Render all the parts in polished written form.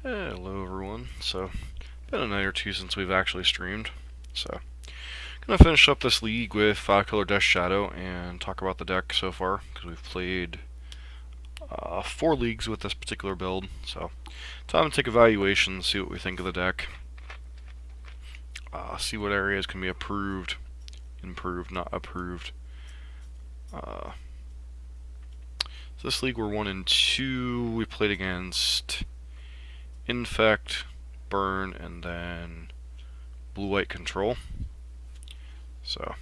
Hello everyone. So, been a night or two since we've actually streamed. So, gonna finish up this league with 5-color Death Shadow and talk about the deck so far, because we've played 4 leagues with this particular build. So, time to take evaluations, see what we think of the deck. See what areas can be improved, not approved. So this league we're 1-2. We played against Infect, Burn, and then Blue-White Control. So,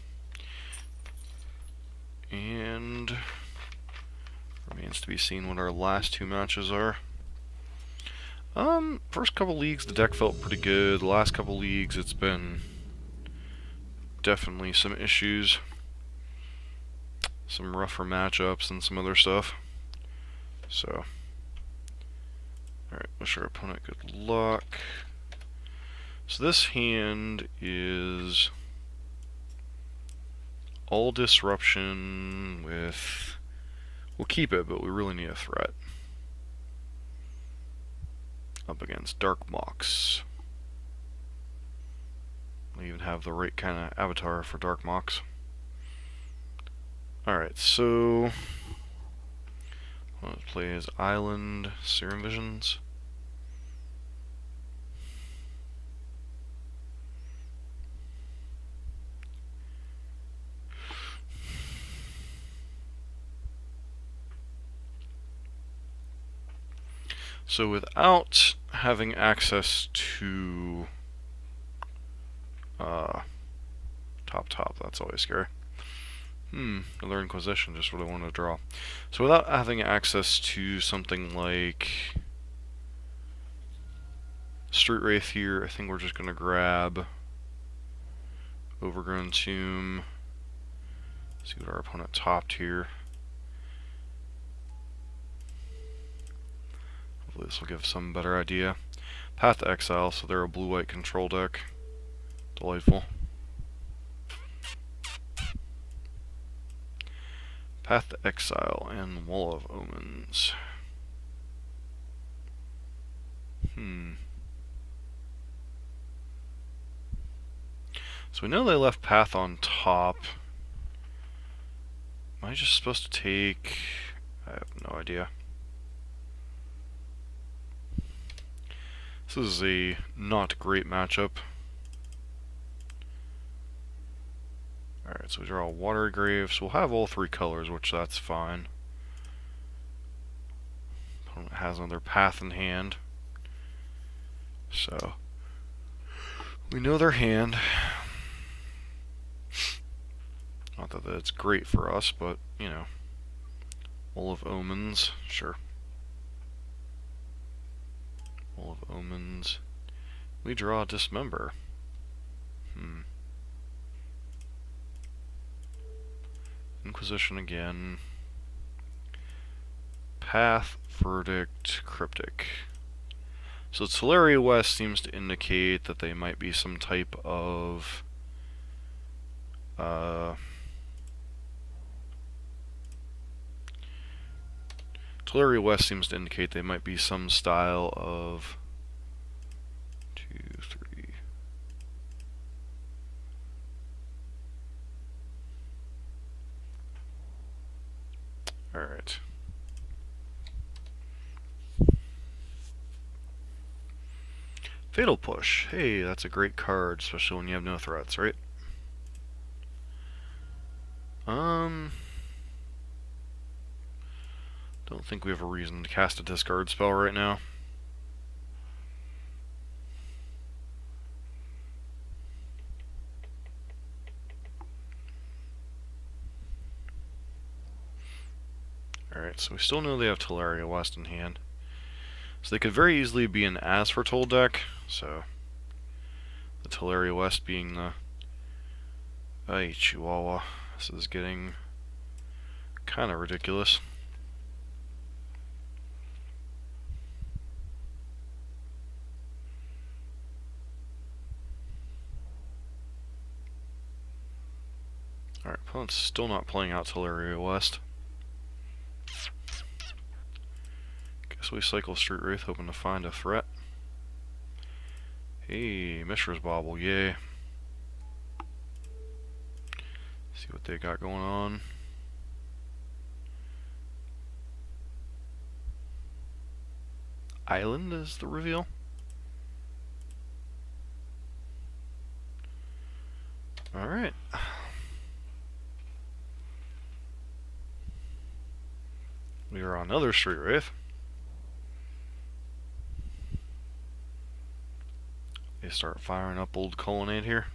and remains to be seen what our last 2 matches are. First couple leagues the deck felt pretty good. The last couple leagues it's been definitely some issues. Some rougher matchups and some other stuff. So, alright, wish our opponent good luck. So this hand is all disruption with... We'll keep it, but we really need a threat. Up against Dark Mox. We even have the right kind of avatar for Dark Mox. Alright, so... let's play as Island Serum Visions. So without having access to top, that's always scary. Another Inquisition, just what I wanted to draw. So without having access to something like Street Wraith here, I think we're just going to grab Overgrown Tomb. See what our opponent topped here. Hopefully this will give some better idea. Path to Exile, so they're a blue-white control deck. Delightful. Path to Exile and Wall of Omens. So we know they left Path on top. Am I just supposed to take... I have no idea. This is a not great matchup. Alright, so we draw a Water Grave, so we'll have all 3 colors, which that's fine. Opponent has another Path in hand. So, we know their hand. Not that that's great for us, but, you know. Wall of Omens, sure. Wall of Omens. We draw Dismember. Inquisition again. Path, Verdict, Cryptic. So Teleria West seems to indicate that they might be some type of Teleria West seems to indicate they might be some style of 2, 3. Alright. Fatal Push. Hey, that's a great card, especially when you have no threats, right? Don't think we have a reason to cast a discard spell right now. Alright, so we still know they have Teleria West in hand. So they could very easily be an As Foretold deck, so the Teleria West being the... Ay, Chihuahua. This is getting kind of ridiculous. Alright, opponent's still not playing out Teleria West. Guess we cycle Street Wraith, hoping to find a threat. Hey, Mishra's Bobble, yay. See what they got going on. Island is the reveal. Alright. We are on another Street Wraith. They start firing up old Colonnade here.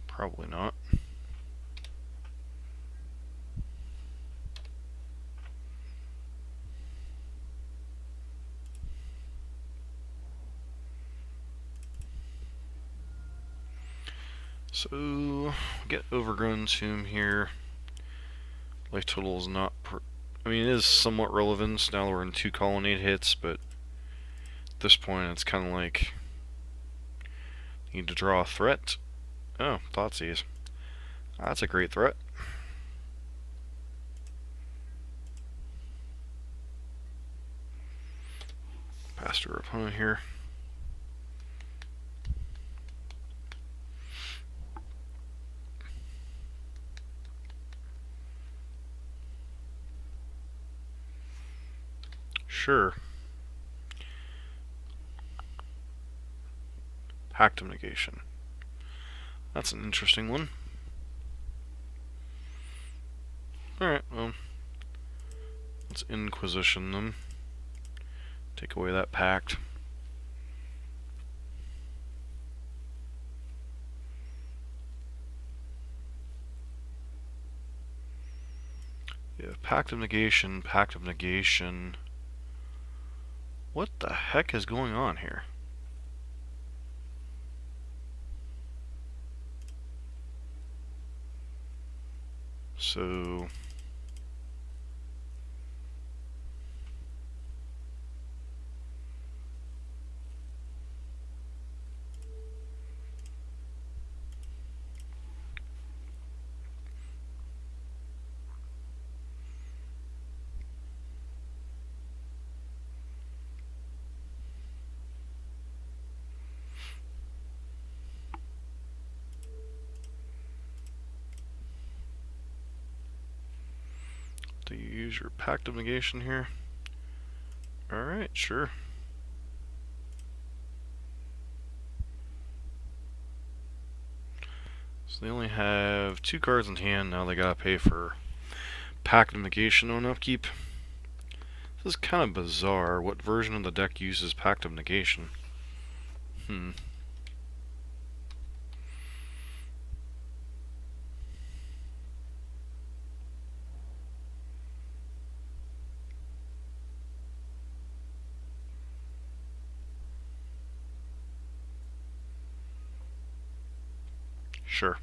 Probably not. So, get Overgrown Tomb here. Life total is not I mean, it is somewhat relevant. Now we're in 2 Colonnade hits, but at this point it's kind of like need to draw a threat. Oh, Thoughtseize. That's a great threat. Past our opponent here. Sure. Pact of Negation. That's an interesting one. Alright, well, let's Inquisition them. Take away that pact. Yeah, Pact of Negation, Pact of Negation. What the heck is going on here? So... do you use your Pact of Negation here? Alright, sure. So they only have 2 cards in hand, now they gotta pay for Pact of Negation on upkeep. This is kind of bizarre. What version of the deck uses Pact of Negation? Sure.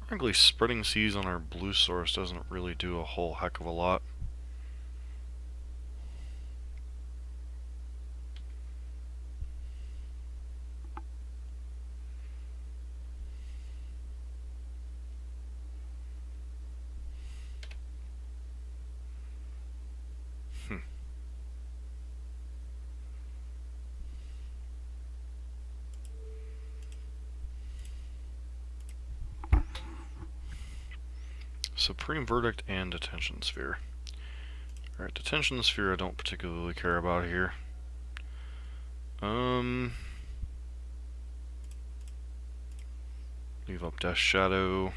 Frankly, Spreading Seas on our blue source doesn't really do a whole heck of a lot. Supreme Verdict and Detention Sphere. Alright, Detention Sphere I don't particularly care about here. Leave up Death Shadow.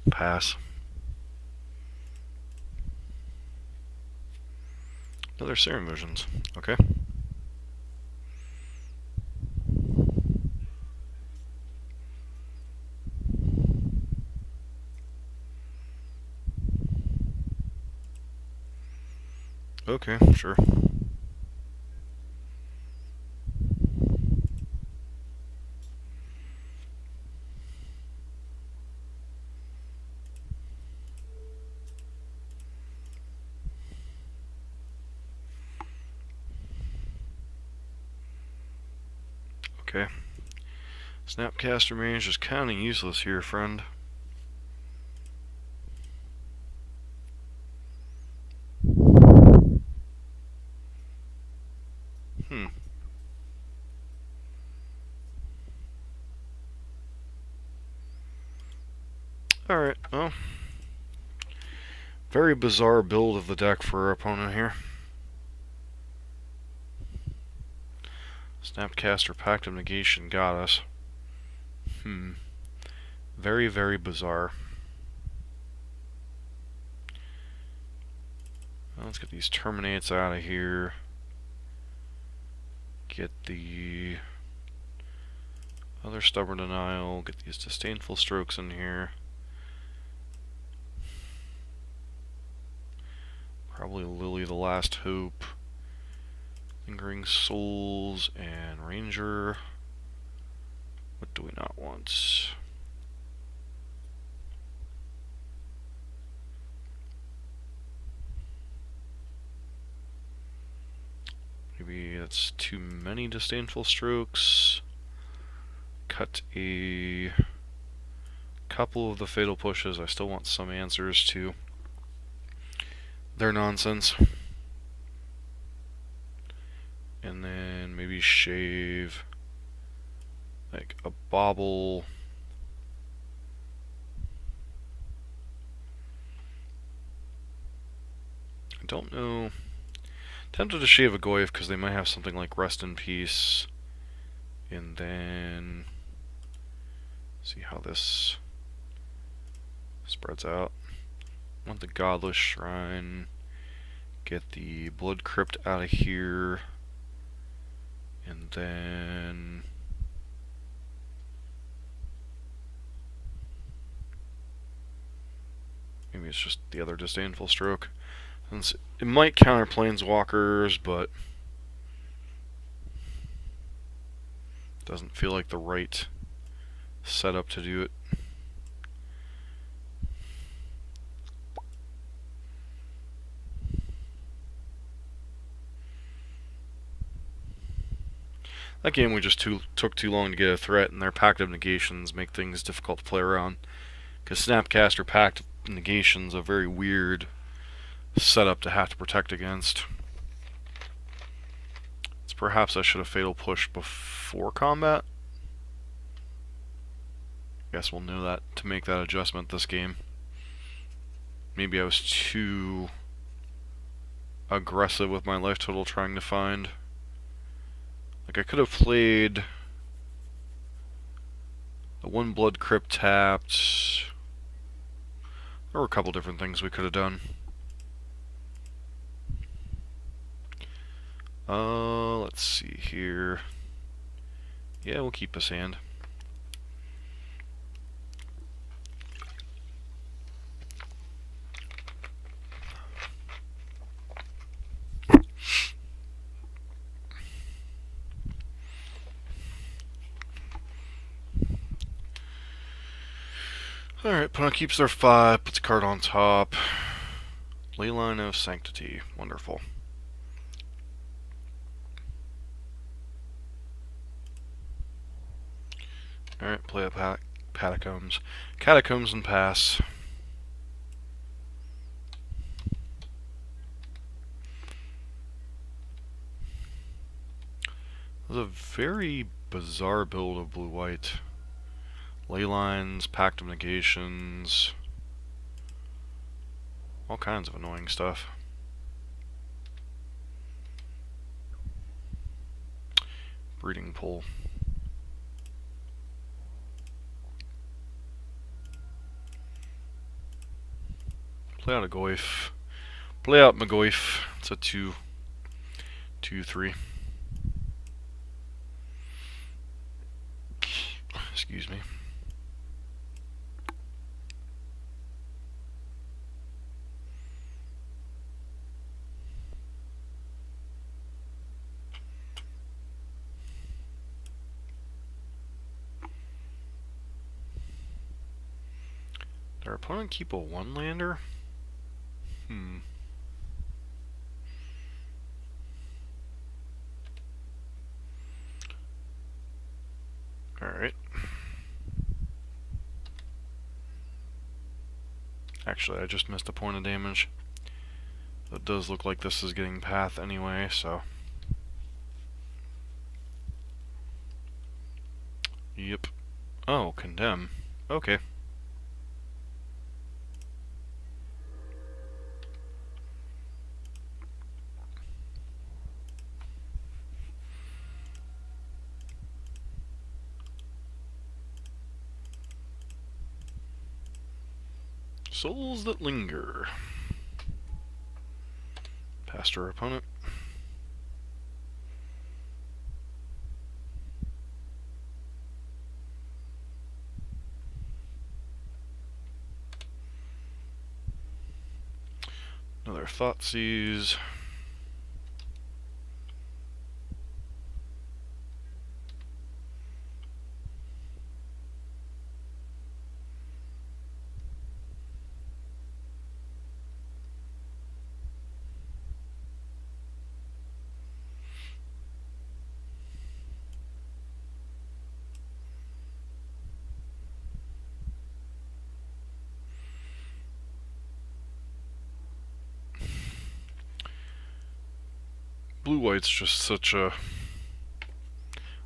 Pass. Another Serum Visions. Okay. Okay, sure. Okay. Snapcaster Range is kind of useless here, friend. Alright, well. Very bizarre build of the deck for our opponent here. Snapcaster Pact of Negation got us. Very, very bizarre. Well, let's get these Terminates out of here. Get the other Stubborn Denial. Get these Disdainful Strokes in here. Probably Lily the Last Hope. Lingering Souls and Ranger. What do we not want? Maybe that's too many Disdainful Strokes. Cut a couple of the Fatal Pushes. I still want some answers to their nonsense. And then maybe shave like a Bauble. I don't know. Tempted to shave a Goyf because they might have something like Rest in Peace. And then see how this spreads out. Want the Godless Shrine. Get the Blood Crypt out of here. And then maybe it's just the other Disdainful Stroke. Since it might counter Planeswalkers, but doesn't feel like the right setup to do it. That game we just took too long to get a threat, and their Pact of Negations make things difficult to play around. Because Snapcaster Pact of Negations a very weird setup to have to protect against. So perhaps I should have Fatal Push before combat. Guess we'll know that to make that adjustment this game. Maybe I was too aggressive with my life total trying to find. Like I could have played the one Blood Crypt tapped. There were a couple different things we could have done. Let's see here. Yeah, we'll keep his hand. Alright, opponent keeps their 5, puts a card on top. Leyline of Sanctity. Wonderful. Alright, play up Catacombs. Catacombs and pass. It was a very bizarre build of blue-white. Leylines, Pact of Negations, all kinds of annoying stuff. Breeding Pool. Play out a Goyf. Play out McGoyf. It's a 2/3. Excuse me. Did our opponent keep a 1-lander? Alright. Actually, I just missed a point of damage. It does look like this is getting path anyway, so. Yep. Oh, condemn. Okay. Souls that linger. Past our opponent. Another Thoughtseize. Blue-white's just such a...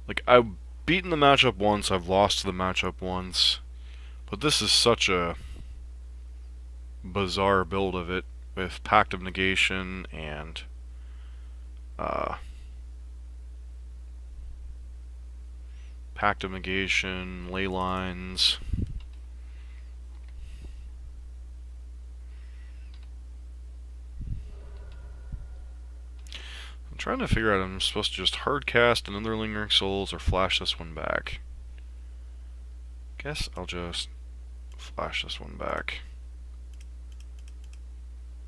Like, I've beaten the matchup once, I've lost the matchup once, but this is such a bizarre build of it, with Pact of Negation and Pact of Negation, Ley Lines. I'm trying to figure out if I'm supposed to just hardcast another Lingering Souls or flash this one back. Guess I'll just flash this one back.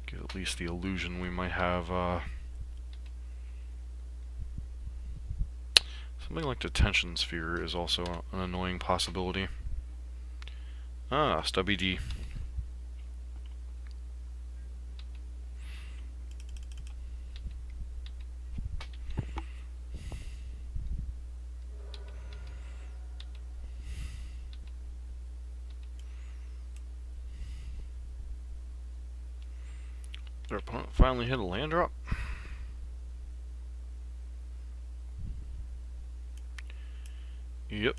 Give at least the illusion we might have something like Detention Sphere is also an annoying possibility. Ah, Stubby D. Their opponent finally hit a land drop. Yep.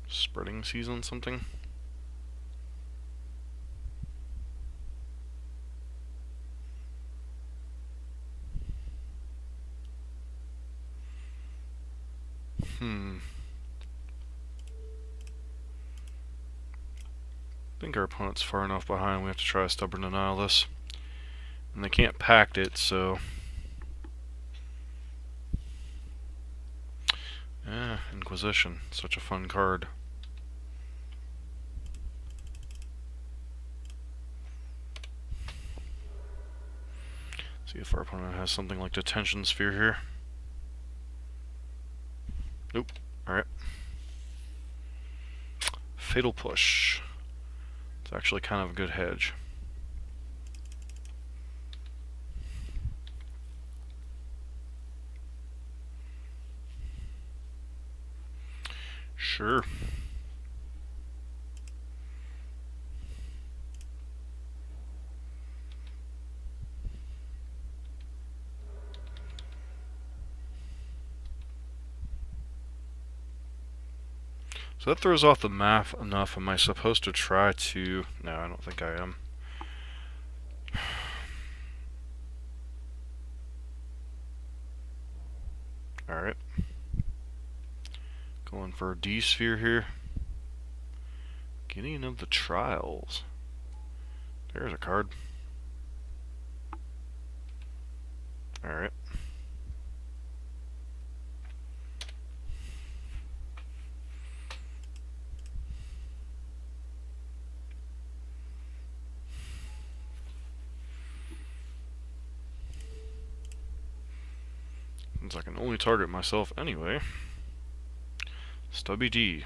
Spreading Season something. I think our opponent's far enough behind we have to try a Stubborn Denial this. And they can't pact it, so... Inquisition. Such a fun card. See if our opponent has something like Detention Sphere here. Nope. Alright. Fatal Push. It's actually kind of a good hedge. Sure. So that throws off the math enough. Am I supposed to try to... No, I don't think I am. Alright. Going for a D-Sphere here. Getting of the Trials. There's a card. Alright. Since I can only target myself anyway. Stubby D.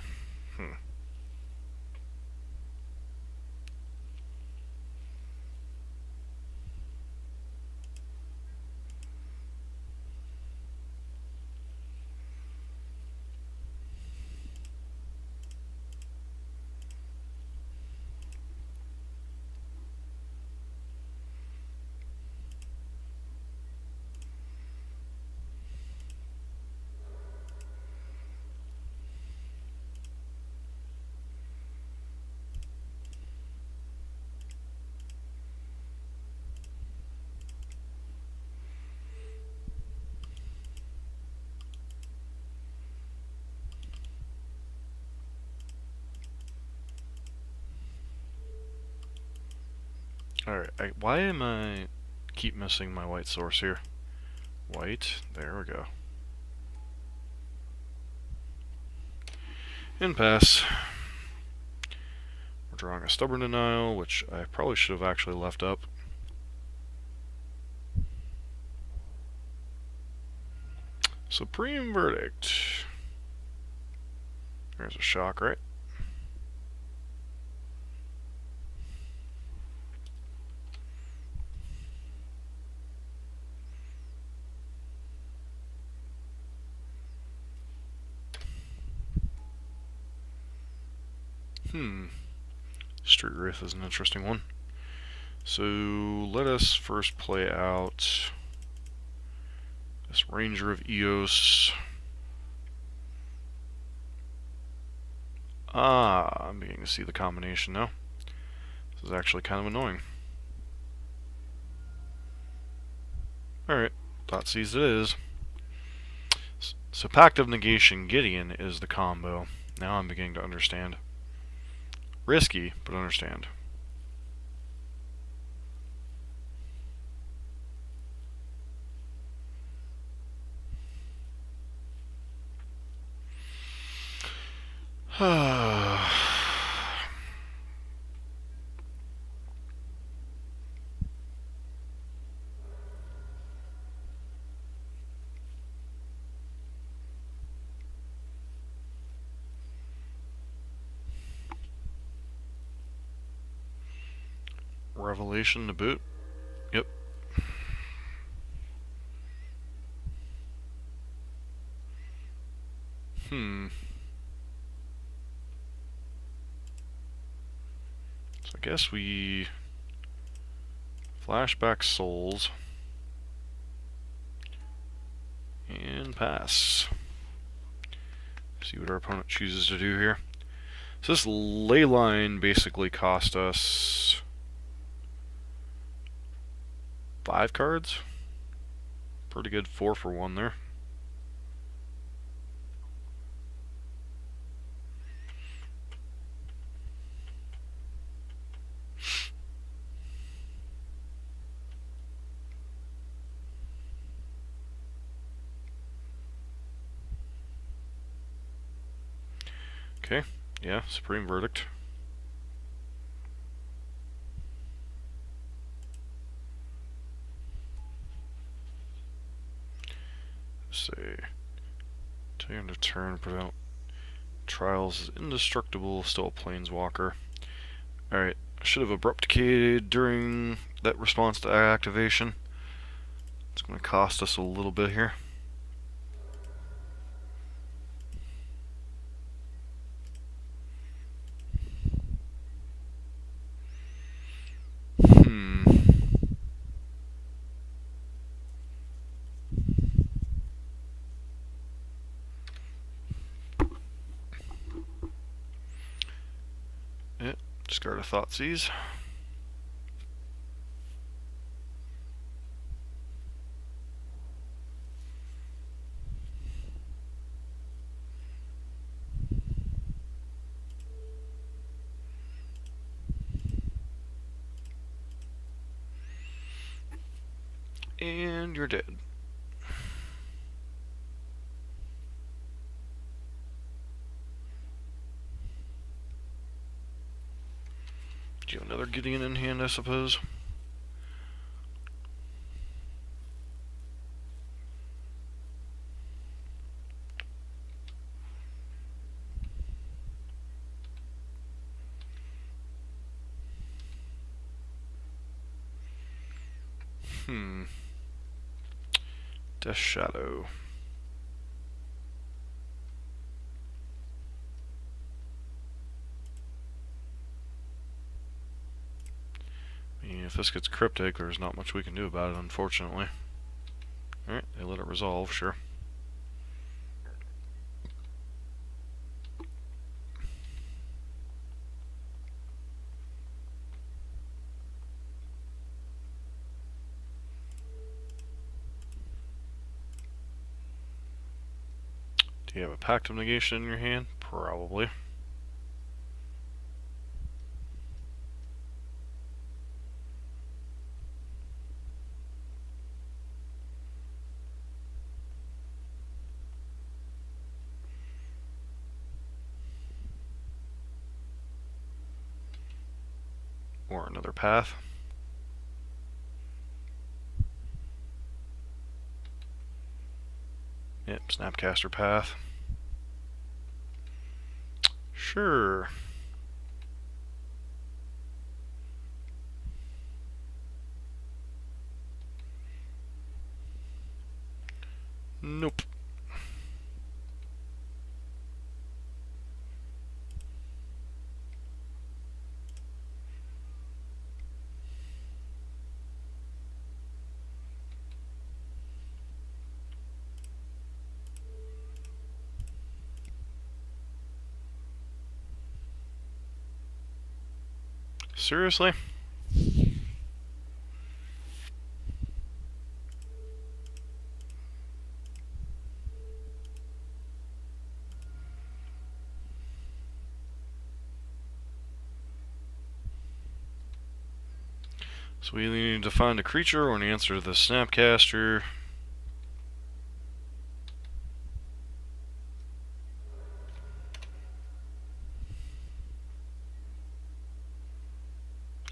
Alright, why am I keep missing my white source here? White, there we go. And pass. We're drawing a Stubborn Denial, which I probably should have actually left up. Supreme Verdict. There's a shock, right? Street Wraith is an interesting one. So let us first play out this Ranger of Eos. Ah, I'm beginning to see the combination now. This is actually kind of annoying. Alright, Thoughtseize it is. So Pact of Negation Gideon is the combo. Now I'm beginning to understand. Risky, but understand. Revelation to boot. Yep. So I guess we flashback souls and pass. See what our opponent chooses to do here. So this ley line basically cost us 5 cards. Pretty good 4 for 1 there. Okay, yeah, Supreme Verdict. Let's see. Take into turn, prevent trials is indestructible, still a planeswalker. Alright, I should have abrupticated during that response to activation. It's going to cost us a little bit here. Discard a Thoughtseize. And you're dead. Do you have another Gideon in hand, I suppose? Death Shadow. I mean, if this gets cryptic, there's not much we can do about it, unfortunately. Alright, they let it resolve, sure. Do you have a Pact of Negation in your hand? Probably. Or another path. Yep, Snapcaster path. Sure. Nope. Seriously? So we either need to find a creature or an answer to the Snapcaster.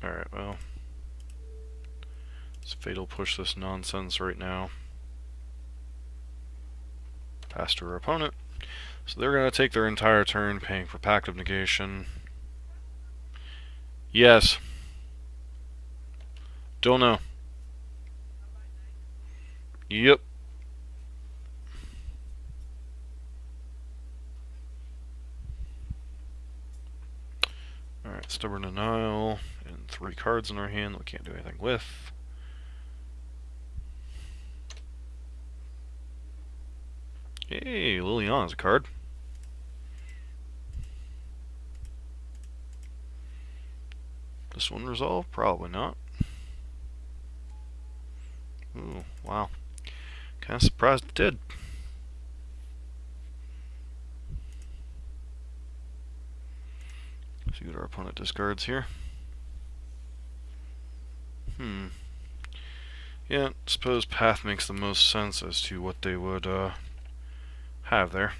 Alright, well. It's fatal push this nonsense right now. Pass to our opponent. So they're going to take their entire turn paying for Pact of Negation. Yes. Don't know. Yep. Alright, Stubborn Denial, and 3 cards in our hand that we can't do anything with. Hey, Liliana's a card. This one resolve? Probably not. Ooh, wow. Kind of surprised it did. See what our opponent discards here. Yeah, suppose path makes the most sense as to what they would have there.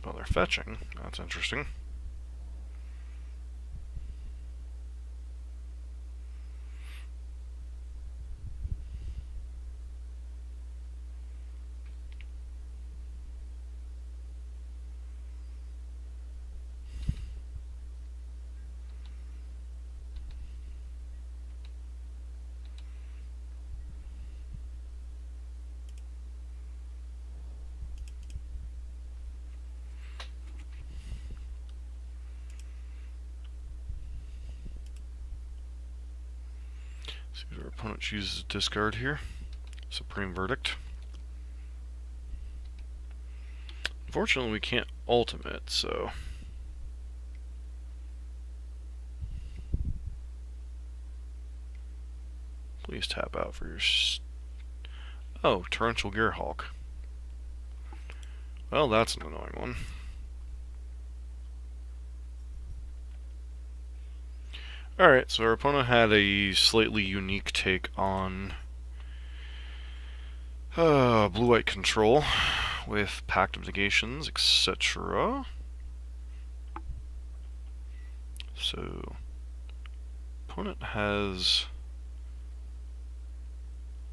Oh, they're fetching. That's interesting. See what our opponent chooses to discard here. Supreme Verdict. Unfortunately, we can't ultimate, so... Please tap out for your... Oh, Torrential Gearhulk. Well, that's an annoying one. Alright, so our opponent had a slightly unique take on blue-white control with Pact of Negations, etc. So, opponent has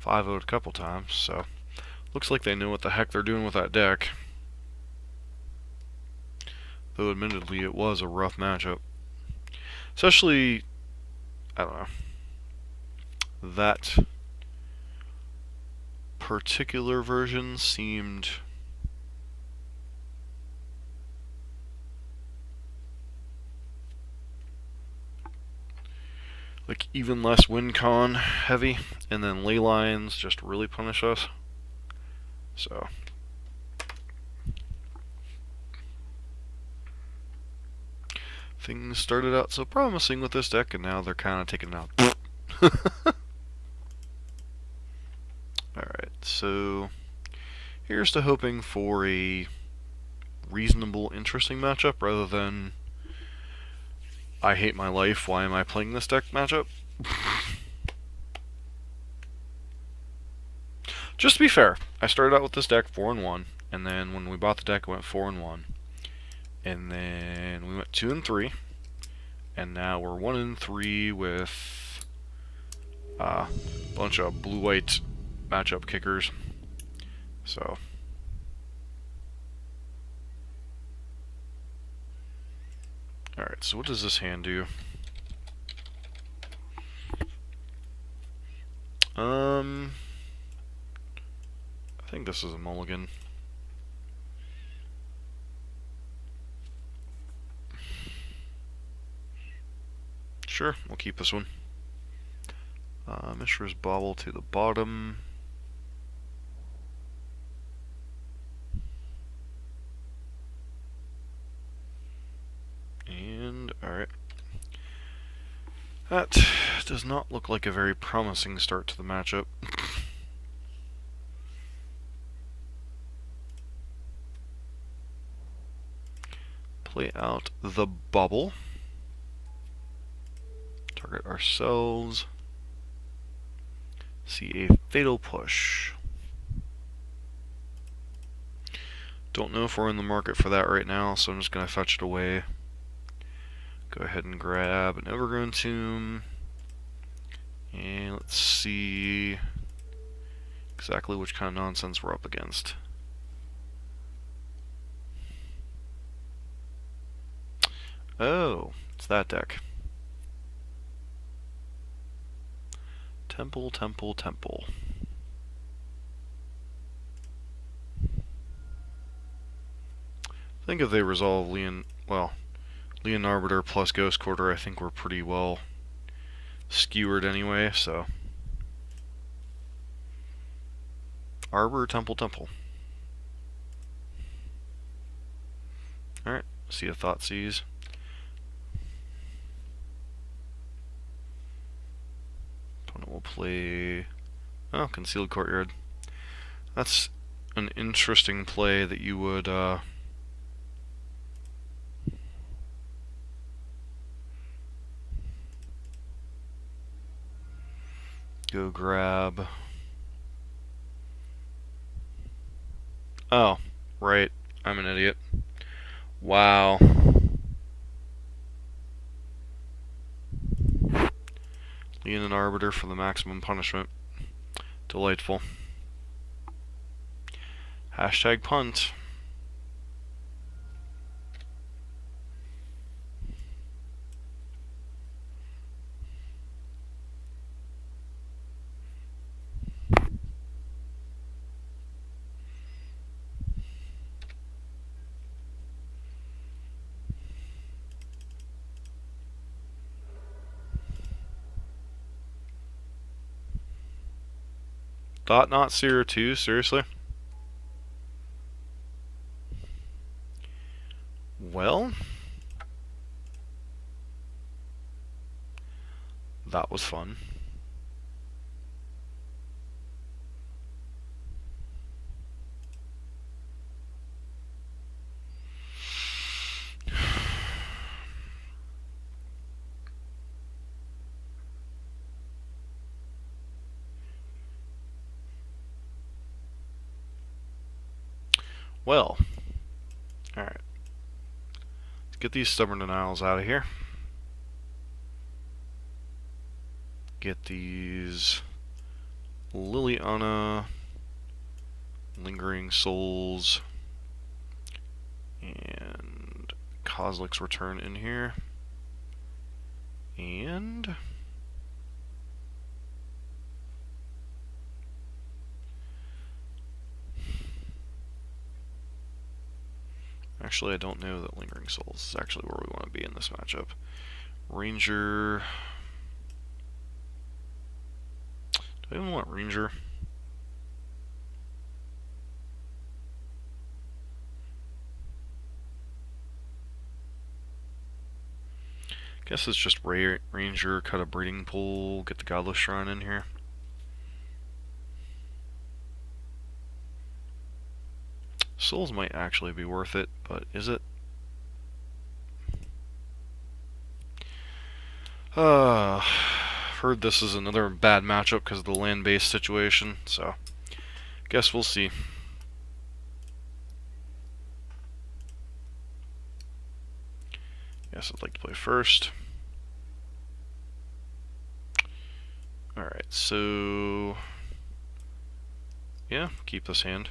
5-0'd a couple times, so looks like they know what the heck they're doing with that deck. Though admittedly it was a rough matchup. Especially, I don't know, that particular version seemed like even less win con heavy, and then ley lines just really punish us. So things started out so promising with this deck, and now they're kind of taking it out. Alright, so here's to hoping for a reasonable, interesting matchup rather than I hate my life, why am I playing this deck matchup? Just to be fair, I started out with this deck 4-1, and then when we bought the deck, it went 4-1. And then we went 2 and 3. And now we're 1 and 3 with a bunch of blue-white matchup kickers. So alright, so what does this hand do? I think this is a mulligan. Sure, we'll keep this one. Mishra's Bauble to the bottom. And, alright. That does not look like a very promising start to the matchup. Play out the bubble. Target ourselves. See a fatal push. Don't know if we're in the market for that right now, so I'm just going to fetch it away. Go ahead and grab an Overgrown Tomb. And let's see exactly which kind of nonsense we're up against. Oh, it's that deck. Temple, temple, temple. I think if they resolve Leon Arbiter plus Ghost Quarter, I think we're pretty well skewered anyway, so. Arbor, temple, temple. Alright, see a Thoughtseize. Opponent will play... oh, Concealed Courtyard. That's an interesting play that you would, go grab... oh, right. I'm an idiot. Wow. Leon Arbiter for the maximum punishment. Delightful. Hashtag punt. Thought Not Seer 2? Seriously? Well, that was fun. Well, alright. Let's get these Stubborn Denials out of here. Get these Liliana, Lingering Souls, and Kozilek's Return in here. And... actually, I don't know that Lingering Souls is actually where we want to be in this matchup. Ranger... do I even want Ranger? Guess it's just Ranger, cut a Breeding Pool, get the Godless Shrine in here. Souls might actually be worth it, but is it? Heard this is another bad matchup because of the land-based situation, so guess we'll see. guess I'd like to play first. Alright, so yeah, keep this hand.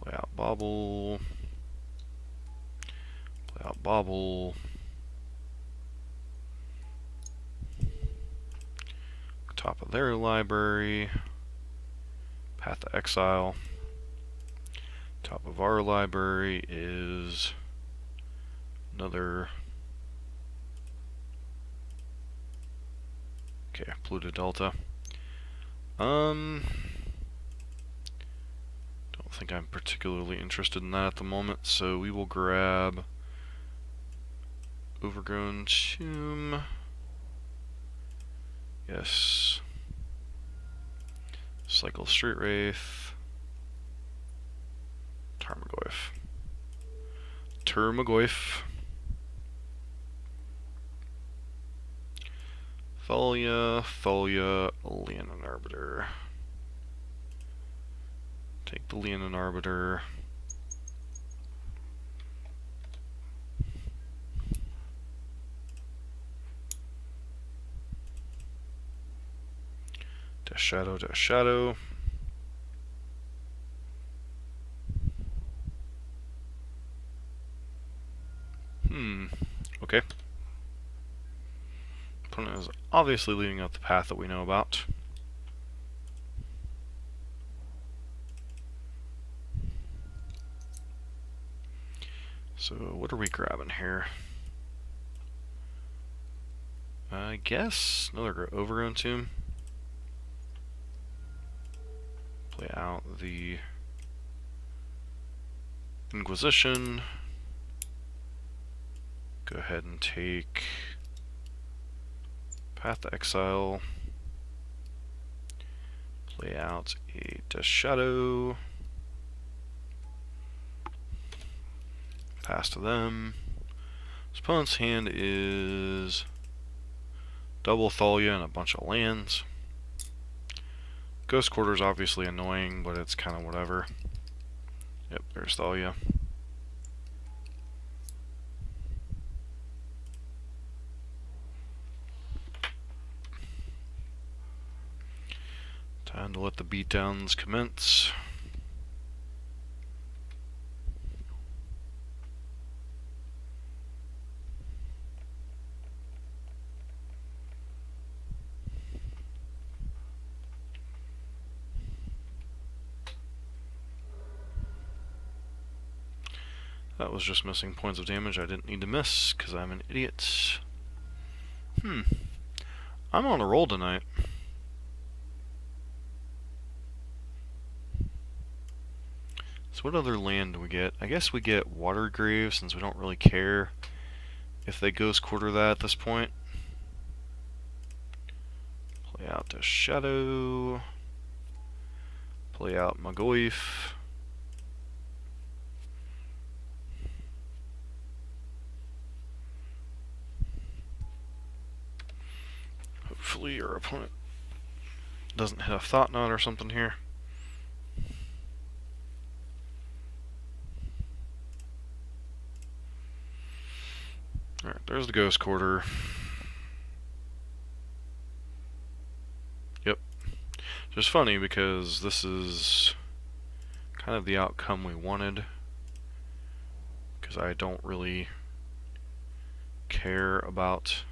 Play out Bobble. Play out Bobble. Top of their library. Path to Exile. Top of our library is another. Okay, Pluto Delta. Don't think I'm particularly interested in that at the moment, so we will grab Overgrown Tomb. Yes. Cycle Street Wraith. Tarmogoyf. Termagoyf. Thalia, Leonin Arbiter. Take the Leonin Arbiter. Dash Shadow, Dash Shadow. Okay. Opponent is obviously leading out the path that we know about. So what are we grabbing here? I guess another Overgrown Tomb. Play out the Inquisition. Go ahead and take Path to Exile. Play out a Death Shadow. Pass to them. His opponent's hand is double Thalia and a bunch of lands. Ghost Quarter's obviously annoying, but it's kind of whatever. Yep, there's Thalia. Time to let the beatdowns commence. That was just missing points of damage I didn't need to miss, because I'm an idiot. I'm on a roll tonight. So what other land do we get? I guess we get Watergrave, since we don't really care if they Ghost Quarter that at this point. Play out the Shadow. Play out Magoyf. Hopefully your opponent doesn't hit a Thought Knot or something here. Alright, there's the Ghost Quarter. Yep. Just funny because this is kind of the outcome we wanted. Because I don't really care about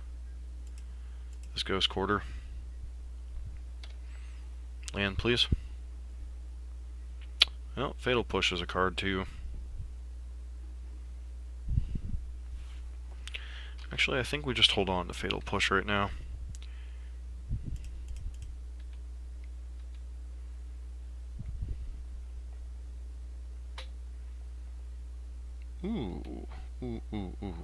this Ghost Quarter. Land, please. Well, Fatal Push is a card too. Actually, I think we just hold on to Fatal Push right now. Ooh. Ooh, ooh, ooh.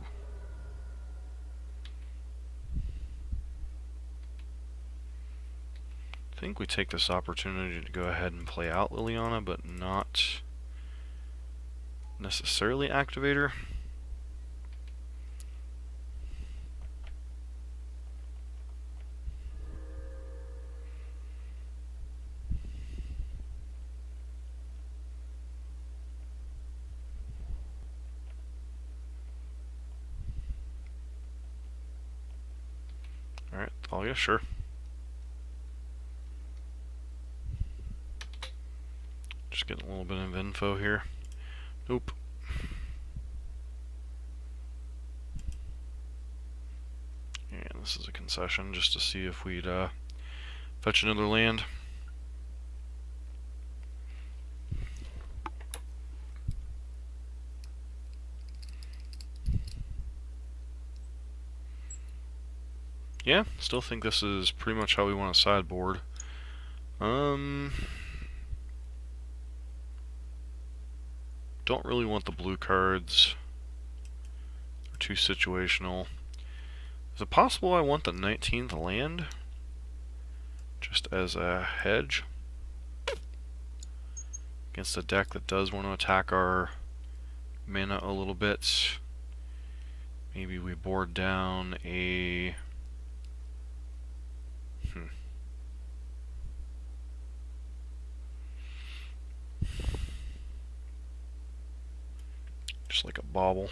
I think we take this opportunity to go ahead and play out Liliana, but not necessarily activate her. Alright, Thalia, sure. Just getting a little bit of info here. Nope. And this is a concession just to see if we'd fetch another land. Yeah, still think this is pretty much how we want to sideboard. Don't really want the blue cards. They're too situational. Is it possible I want the 19th land? Just as a hedge? Against a deck that does want to attack our mana a little bit. Maybe we board down a... Just like a bauble.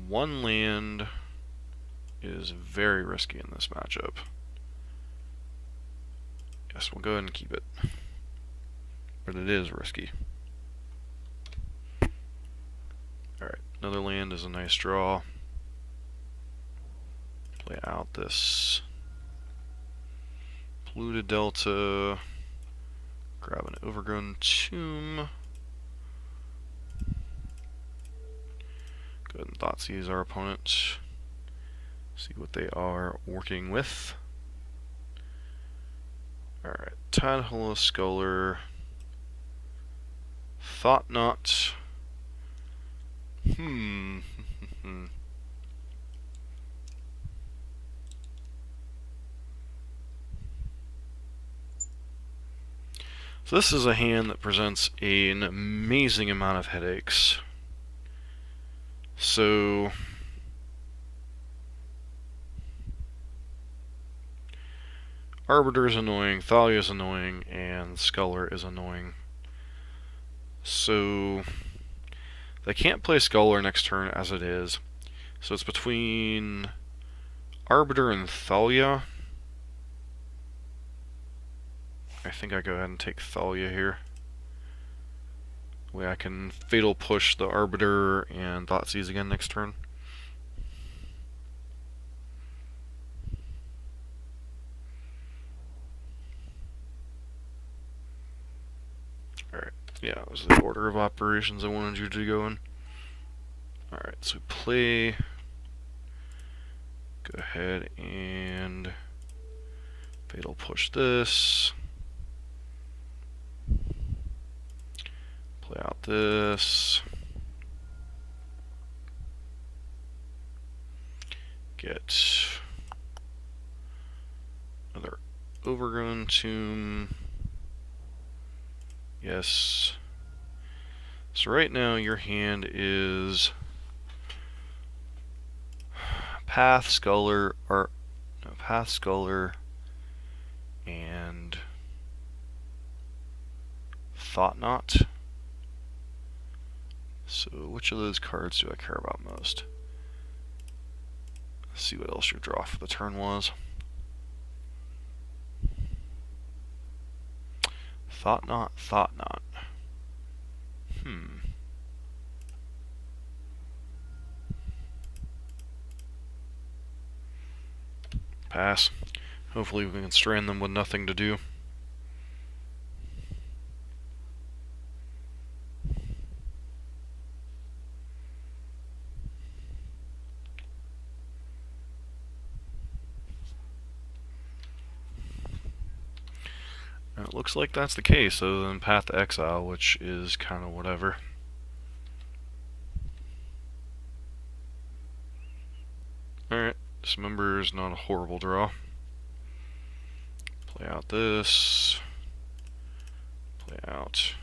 One land is very risky in this matchup. Yes, we'll go ahead and keep it. But it is risky. Alright, another land is a nice draw. Play out this polluted delta. Grab an overgrown tomb. Go ahead and Thoughtseize our opponent. See what they are working with. Alright, Tidehullah Sculler. Thought Knot. So this is a hand that presents an amazing amount of headaches. So Arbiter is annoying, Thalia is annoying, and Sculler is annoying. So they can't play Sculler next turn as it is. So it's between Arbiter and Thalia. I think I go ahead and take Thalia here. That way I can Fatal Push the Arbiter and Thoughtseize again next turn. Alright, yeah, that was the order of operations I wanted you to go in. Alright, so we play. Go ahead and Fatal Push this. Play out this. Get another Overgrown Tomb. Yes. So right now your hand is Path, Sculler, or no, Path, Sculler, and Thought Knot. So which of those cards do I care about most? Let's see what else your draw for the turn was. Thought Knot, Thought Knot. Pass. Hopefully we can strand them with nothing to do. It looks like that's the case, other than Path to Exile, which is kind of whatever. Alright, Dismember is not a horrible draw. Play out this. Play out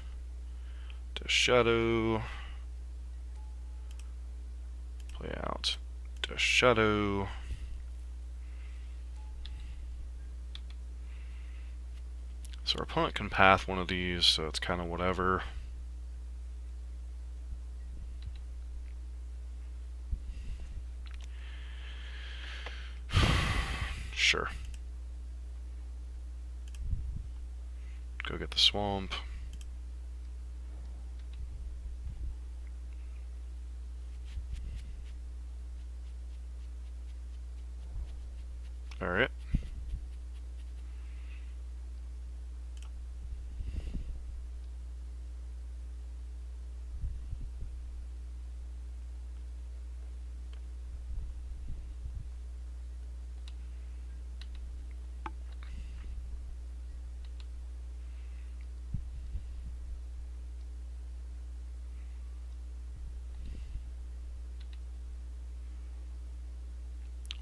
to Shadow. Play out to Shadow. So our opponent can path one of these, so it's kind of whatever. Sure. Go get the swamp. Alright.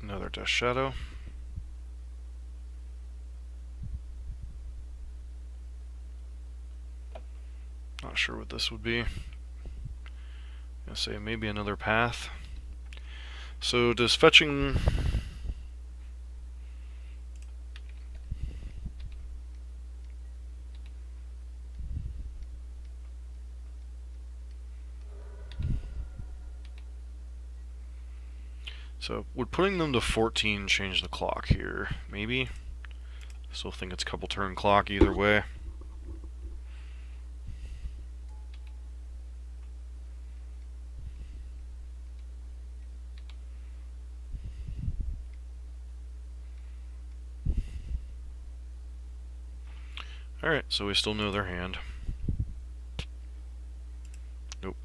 Another Death Shadow. Not sure what this would be. I'm gonna say maybe another path. So does fetching... So would putting them to 14 change the clock here? Maybe? Still think it's a couple turn clock either way. Alright, so we still know their hand. Nope.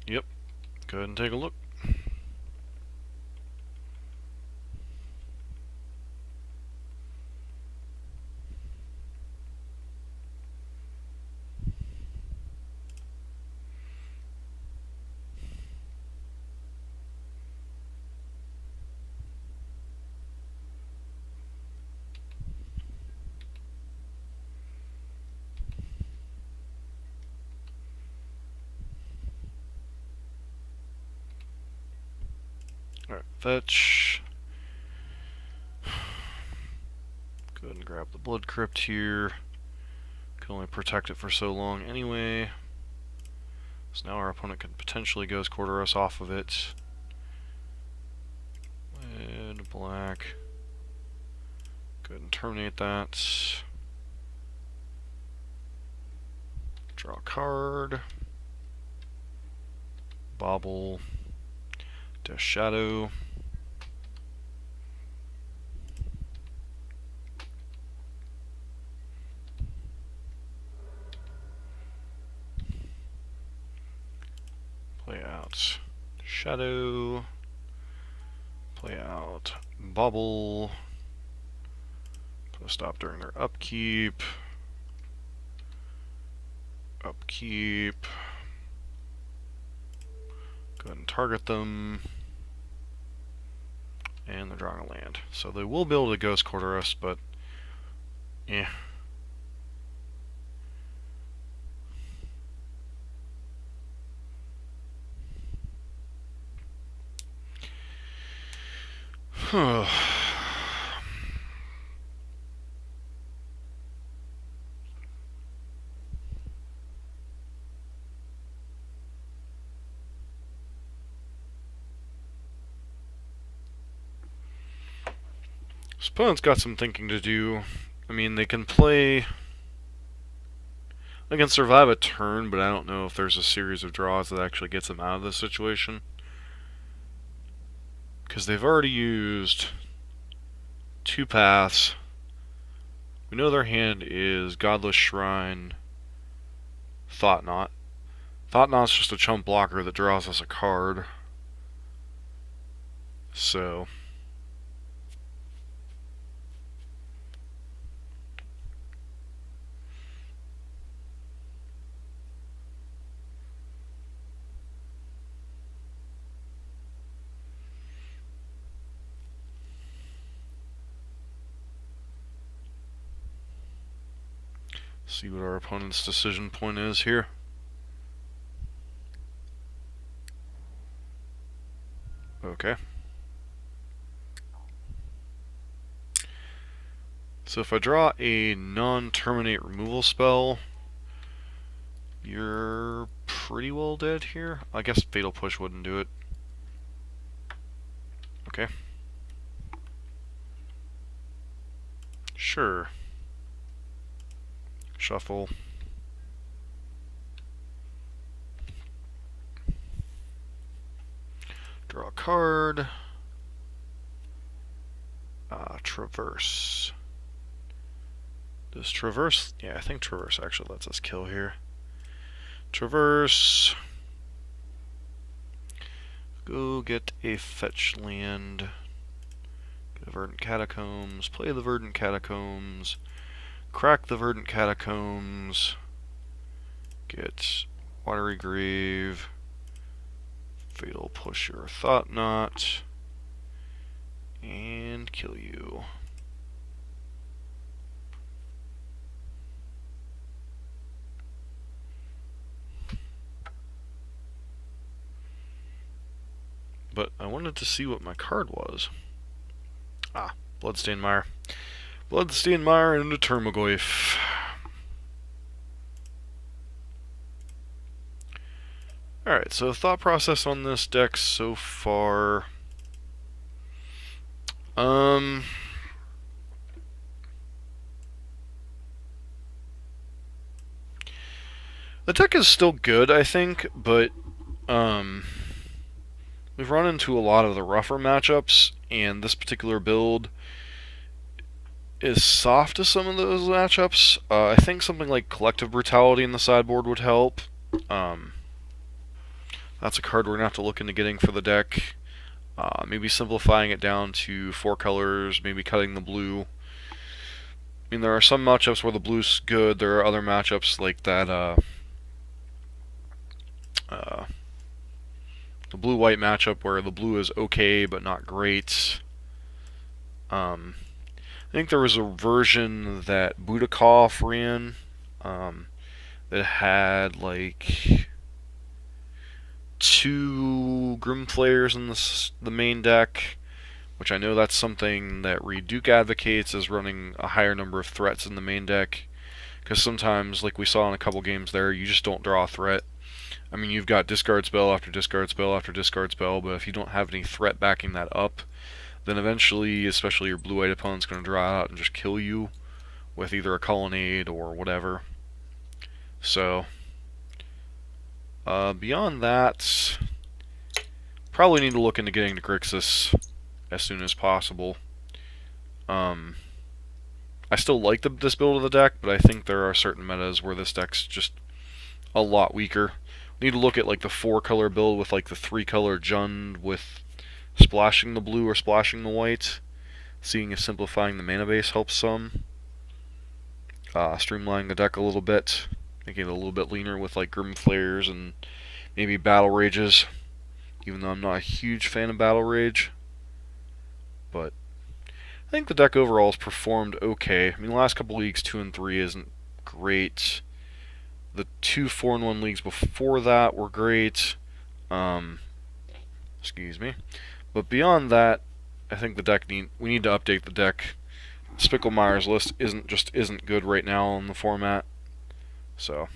Yep. Go ahead and take a look. Alright, fetch. Go ahead and grab the Blood Crypt here. Can only protect it for so long anyway. So now our opponent could potentially Ghost Quarter us off of it. Red, black. Go ahead and terminate that. Draw a card. Bobble. Death Shadow. Play out Shadow. Play out Bobble. Put a stop during their upkeep. Upkeep. Go ahead and target them. And they're drawing a land. So they will be able to Ghost Quarter us, but eh. This opponent's got some thinking to do. I mean, they can play... They can survive a turn, but I don't know if there's a series of draws that actually gets them out of this situation. Because they've already used 2 paths. We know their hand is Godless Shrine, Thought Knot. Thought Knot's just a chump blocker that draws us a card. So... See what our opponent's decision point is here. Okay. So if I draw a non-terminate removal spell, you're pretty well dead here. I guess Fatal Push wouldn't do it. Okay. Sure. Shuffle. Draw a card. Traverse. Does Traverse... Yeah, I think Traverse actually lets us kill here. Traverse. Go get a fetch land. Get a Verdant Catacombs. Play the Verdant Catacombs. Crack the Verdant Catacombs. Get Watery Grave. Fatal Push your Thought Knot. And kill you. But I wanted to see what my card was. Bloodstained Mire. Bloodstained Mire into Termagoyf. Alright, so thought process on this deck so far. The deck is still good, I think, but we've run into a lot of the rougher matchups, and this particular build is soft to some of those matchups. I think something like Collective Brutality in the sideboard would help. That's a card we're going to have to look into getting for the deck. Maybe simplifying it down to 4 colors, maybe cutting the blue. I mean, there are some matchups where the blue's good, there are other matchups like that, the blue-white matchup where the blue is okay but not great. I think there was a version that Budakov ran that had like 2 Grim Flayers in the main deck, which I know that's something that Reduke advocates, is running a higher number of threats in the main deck, because sometimes, like we saw in a couple games there, you just don't draw a threat. I mean, you've got discard spell after discard spell after discard spell, but if you don't have any threat backing that up, then eventually, especially your blue-white opponent's going to draw out and just kill you with either a Colonnade or whatever. So, beyond that, probably need to look into getting to Grixis as soon as possible. I still like this build of the deck, but I think there are certain metas where this deck's just a lot weaker. We need to look at like the 4-color build with like the 3-color Jund with splashing the blue or splashing the white, seeing if simplifying the mana base helps some. Streamlining the deck a little bit, making it a little bit leaner with like Grim Flayers and maybe Battle Rages, even though I'm not a huge fan of Battle Rage. But I think the deck overall has performed okay. I mean, the last couple leagues, 2 and 3, isn't great. The 2 4-1 leagues before that were great. Excuse me. But beyond that, I think the deck we need to update the deck. Spicklemeyer's list isn't good right now on the format. So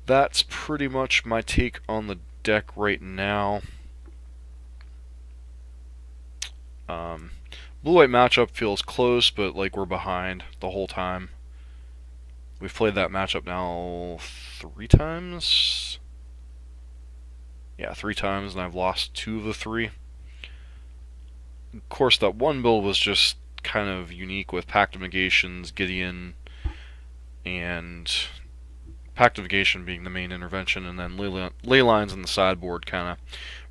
that's pretty much my take on the deck right now. Blue-white matchup feels close, but like we're behind the whole time. We've played that matchup now 3 times? Yeah, 3 times, and I've lost 2 of the 3. Of course, that one build was just kind of unique with Pact of Negations, Gideon, and Pact of Negation being the main intervention, and then Ley Lines in the sideboard kind of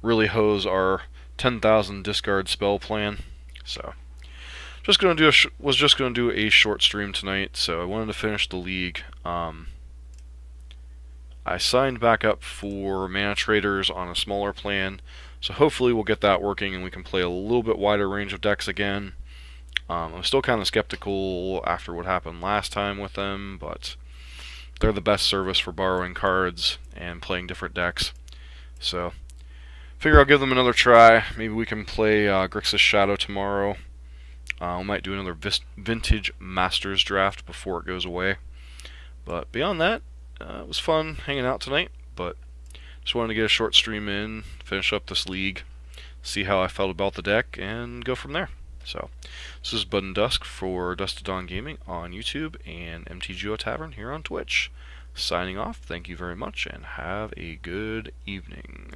really hose our 10,000 discard spell plan. So, was just gonna do a short stream tonight, so I wanted to finish the league. I signed back up for Mana Traders on a smaller plan, so hopefully we'll get that working and we can play a little bit wider range of decks again. I'm still kind of skeptical after what happened last time with them, but they're the best service for borrowing cards and playing different decks. So, figure I'll give them another try. Maybe we can play Grixis Shadow tomorrow. We might do another Vintage Masters draft before it goes away. But beyond that, it was fun hanging out tonight. But just wanted to get a short stream in, finish up this league, see how I felt about the deck, and go from there. So, this is Bud and Dusk for Dust to Dawn Gaming on YouTube and MTGO Tavern here on Twitch. Signing off, thank you very much, and have a good evening.